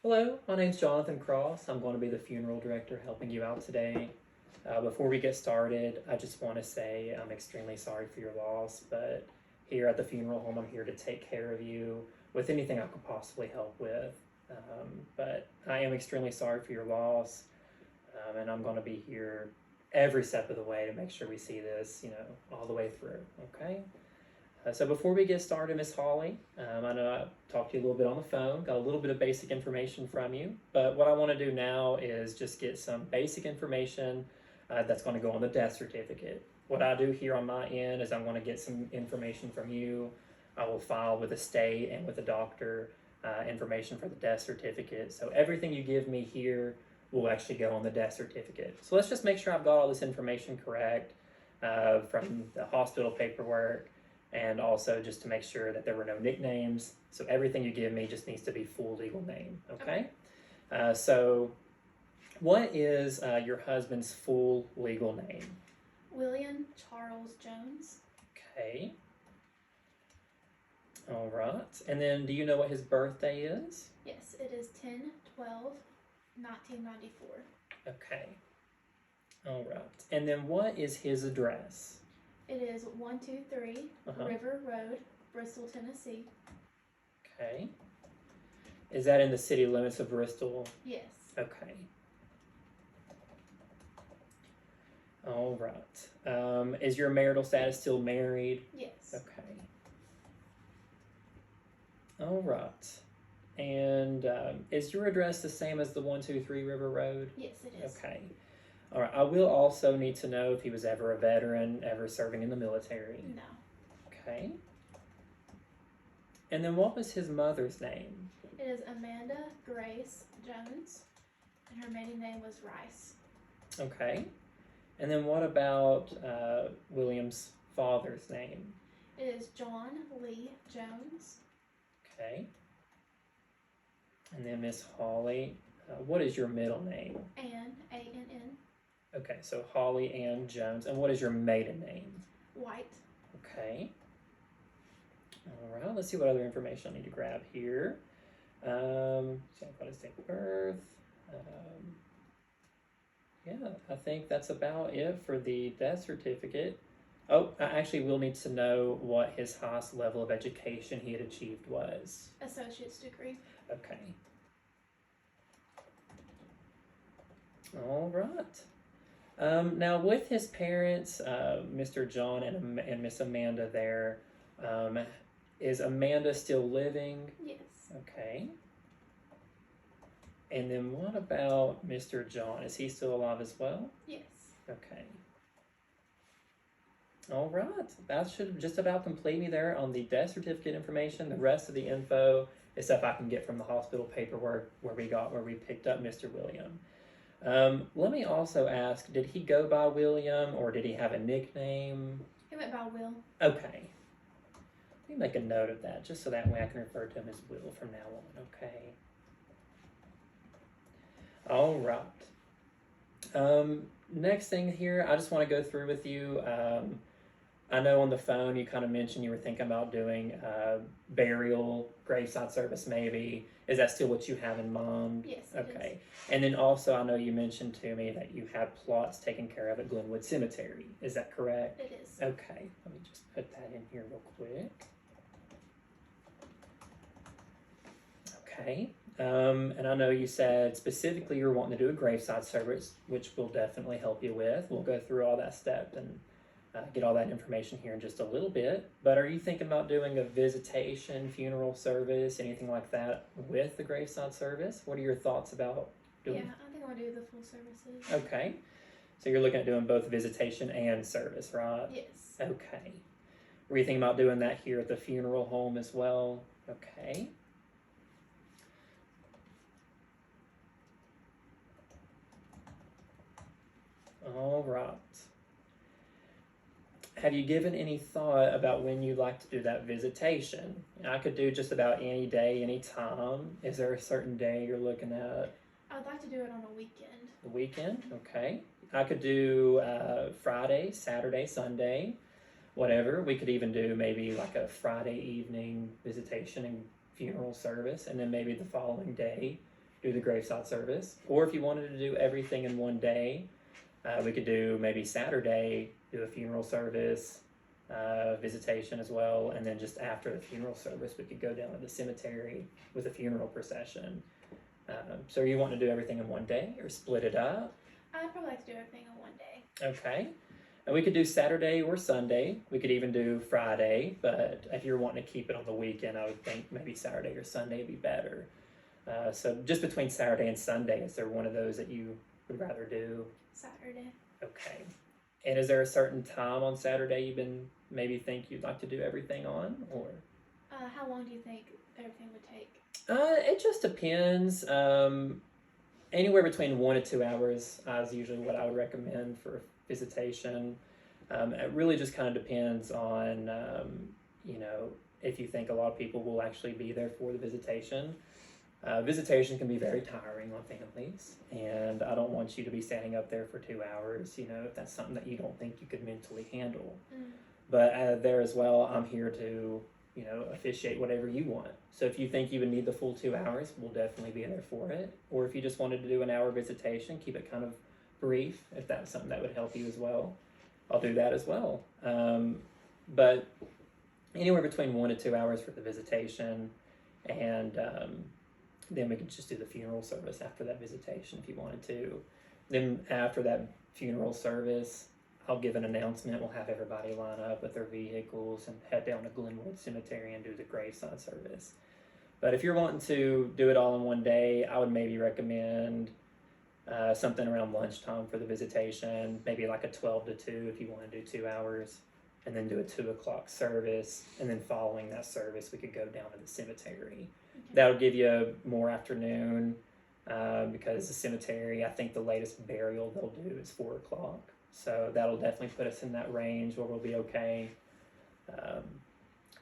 Hello, my name's Jonathan Cross. I'm going to be the funeral director helping you out today. Before we get started, I just want to say I'm extremely sorry for your loss, but here at the funeral home, I'm here to take care of you with anything I could possibly help with. But I am extremely sorry for your loss, and I'm going to be here every step of the way to make sure we see this, all the way through, okay? So before we get started, Miss Holly, I know I talked to you a little bit on the phone, got a little bit of basic information from you, but what I want to do now is just get some basic information that's going to go on the death certificate. What I do here on my end is I'm going to get some information from you. I will file with the state and with the doctor information for the death certificate. So everything you give me here will actually go on the death certificate. So let's just make sure I've got all this information correct from the hospital paperwork, and also just to make sure that there were no nicknames. So everything you give me just needs to be full legal name, okay? So what is your husband's full legal name? William Charles Jones. Okay. All right. And then do you know what his birthday is? Yes, it is 10/12/1994. Okay. All right. And then what is his address? It is 123 River Road, Bristol, Tennessee. Okay. Is that in the city limits of Bristol? Yes. Okay. All right. Is your marital status still married? Yes. Okay. All right. And is your address the same as the 123 River Road? Yes, it is. Okay. All right. I will also need to know if he was ever a veteran, ever serving in the military. No. Okay. And then what was his mother's name? It is Amanda Grace Jones, and her maiden name was Rice. Okay. And then what about William's father's name? It is John Lee Jones. Okay. And then Miss Holly, what is your middle name? Ann, A-N-N. Okay, so Holly Ann Jones. And what is your maiden name? White. Okay. All right, let's see what other information I need to grab here. So I've got his date of birth. Yeah, I think that's about it for the death certificate. Oh, I actually will need to know what his highest level of education he had achieved was. Associate's degree. Okay. All right. Now, with his parents, Mr. John and Miss Amanda there, is Amanda still living? Yes. Okay. And then what about Mr. John? Is he still alive as well? Yes. Okay. All right. That should just about complete me there on the death certificate information. The rest of the info is stuff I can get from the hospital paperwork where we picked up Mr. William. Let me also ask, did he go by William or did he have a nickname? He went by Will. Okay. Let me make a note of that just so that way I can refer to him as Will from now on. Okay. All right. Next thing here, I just want to go through with you. I know on the phone you kind of mentioned you were thinking about doing burial, graveside service maybe. Is that still what you have in mind? Yes. Okay. And then also I know you mentioned to me that you have plots taken care of at Glenwood Cemetery. Is that correct? It is. Okay. Let me just put that in here real quick. Okay. And I know you said specifically you're wanting to do a graveside service, which we'll definitely help you with. We'll go through all that step and get all that information here in just a little bit. But are you thinking about doing a visitation, funeral service, anything like that with the graveside service? What are your thoughts about doing? Yeah, I think I'll do the full services. Okay. So you're looking at doing both visitation and service, right? Yes. Okay. Were you thinking about doing that here at the funeral home as well? Okay. All right. Have you given any thought about when you'd like to do that visitation? I could do just about any day, any time. Is there a certain day you're looking at? I would like to do it on a weekend. The weekend? Okay. I could do Friday, Saturday, Sunday, whatever. We could even do maybe like a Friday evening visitation and funeral service, and then maybe the following day do the graveside service. Or if you wanted to do everything in one day, we could do maybe Saturday, do a funeral service, visitation as well, and then just after the funeral service, we could go down to the cemetery with a funeral procession. So are you wanting to do everything in one day or split it up? I'd probably like to do everything in one day. Okay. And we could do Saturday or Sunday. We could even do Friday, but if you're wanting to keep it on the weekend, I would think maybe Saturday or Sunday would be better. So just between Saturday and Sunday, is there one of those that you would rather do? Saturday. Okay. And is there a certain time on Saturday you've been maybe think you'd like to do everything on, or? How long do you think everything would take? It just depends. Anywhere between 1 to 2 hours is usually what I would recommend for visitation. It really just kind of depends on, if you think a lot of people will actually be there for the visitation. Visitation can be very tiring on families, and I don't want you to be standing up there for 2 hours, if that's something that you don't think you could mentally handle. But there as well, I'm here to, officiate whatever you want. So if you think you would need the full 2 hours, we'll definitely be there for it. Or if you just wanted to do an hour visitation, keep it kind of brief, if that's something that would help you as well, I'll do that as well. But anywhere between 1 to 2 hours for the visitation, and then we could just do the funeral service after that visitation if you wanted to. Then after that funeral service, I'll give an announcement. We'll have everybody line up with their vehicles and head down to Glenwood Cemetery and do the graveside service. But if you're wanting to do it all in one day, I would maybe recommend something around lunchtime for the visitation, maybe like a 12 to 2 if you want to do 2 hours, and then do a 2 o'clock service. And then following that service, we could go down to the cemetery. Okay. That'll give you more afternoon because the cemetery, I think the latest burial they'll do is 4 o'clock. So that'll definitely put us in that range where we'll be okay.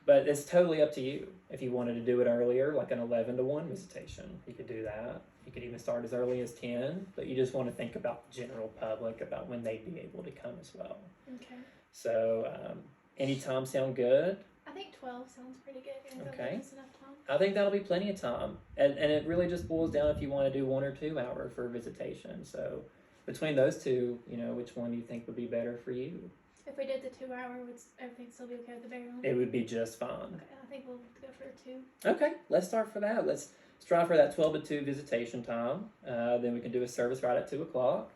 But it's totally up to you. If you wanted to do it earlier, like an 11 to 1 visitation, you could do that. You could even start as early as 10, but you just want to think about the general public, about when they'd be able to come as well. Okay. So any time sound good? I think 12 sounds pretty good. You think that'll Okay. give us enough time? I think that'll be plenty of time. And it really just boils down if you want to do 1 or 2 hour for visitation. So between those two, which one do you think would be better for you? If we did the 2 hour, would everything still be okay with the burial? It would be just fine. Okay, I think we'll go for a 2. Okay, let's start for that. Let's try for that 12 to 2 visitation time. Then we can do a service right at 2 o'clock.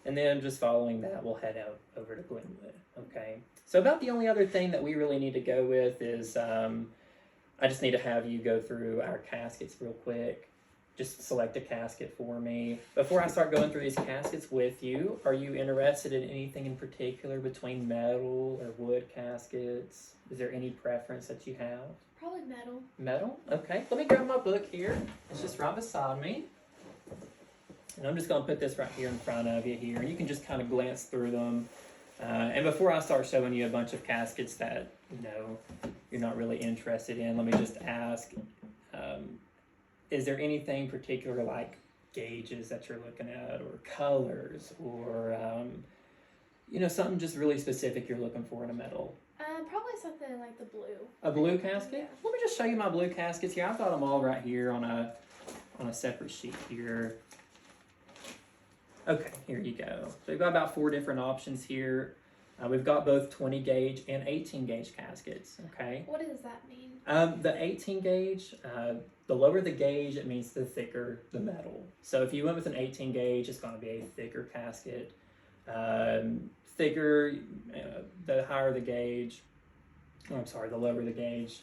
And then just following that, we'll head out over to Glenwood. Okay. So about the only other thing that we really need to go with is I just need to have you go through our caskets real quick. Just select a casket for me. Before I start going through these caskets with you, are you interested in anything in particular between metal or wood caskets? Is there any preference that you have? Probably metal. Metal? Okay, let me grab my book here. It's just right beside me. And I'm just going to put this right here in front of you here. You can just kind of glance through them. And before I start showing you a bunch of caskets that, you're not really interested in, let me just ask, is there anything particular like gauges that you're looking at, or colors, or, something just really specific you're looking for in a metal? Probably something like the blue. A blue casket? Yeah. Let me just show you my blue caskets here. I've got them all right here on a separate sheet here. Okay, here you go. So we've got about 4 different options here. We've got both 20 gauge and 18 gauge caskets, okay? What does that mean? The 18 gauge, the lower the gauge, it means the thicker the metal. So if you went with an 18 gauge, it's going to be a thicker casket. Thicker, the higher the gauge, the lower the gauge,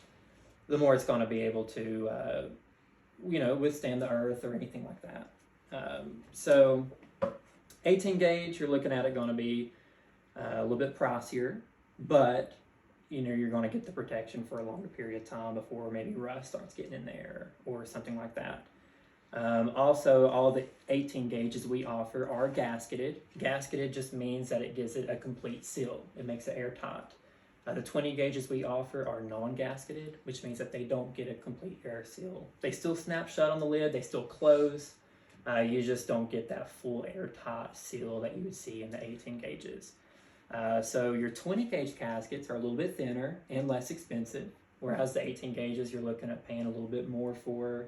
the more it's going to be able to, withstand the earth or anything like that. So 18 gauge, you're looking at it going to be a little bit pricier, but you're going to get the protection for a longer period of time before maybe rust starts getting in there or something like that. Also, all the 18 gauges we offer are gasketed. Gasketed just means that it gives it a complete seal. It makes it airtight. The 20 gauges we offer are non-gasketed, which means that they don't get a complete air seal. They still snap shut on the lid, they still close. You just don't get that full airtight seal that you would see in the 18 gauges. So your 20 gauge caskets are a little bit thinner and less expensive, whereas the 18 gauges you're looking at paying a little bit more for.